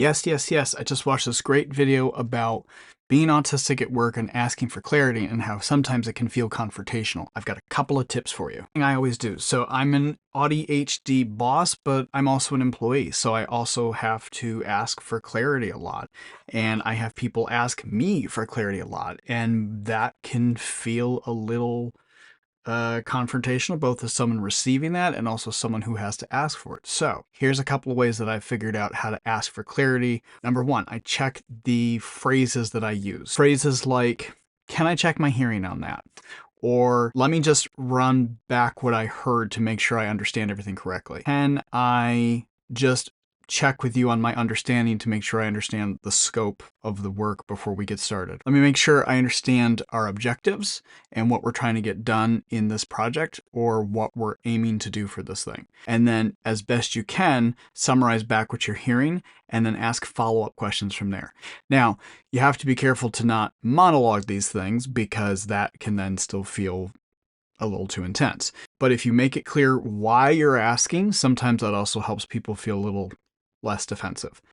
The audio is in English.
Yes, yes, yes. I just watched this great video about being autistic at work and asking for clarity and how sometimes it can feel confrontational. I've got a couple of tips for you. I always do. So I'm an AuDHD boss, but I'm also an employee. So I also have to ask for clarity a lot. And I have people ask me for clarity a lot. And that can feel a little confrontational, both as someone receiving that and also someone who has to ask for it. So here's a couple of ways that I've figured out how to ask for clarity. Number one, I check the phrases that I use. Phrases like, can I check my hearing on that? Or let me just run back what I heard to make sure I understand everything correctly. Can I just check with you on my understanding to make sure I understand the scope of the work before we get started? Let me make sure I understand our objectives and what we're trying to get done in this project or what we're aiming to do for this thing. And then as best you can, summarize back what you're hearing and then ask follow-up questions from there. Now, you have to be careful to not monologue these things because that can then still feel a little too intense. But if you make it clear why you're asking, sometimes that also helps people feel a little less defensive.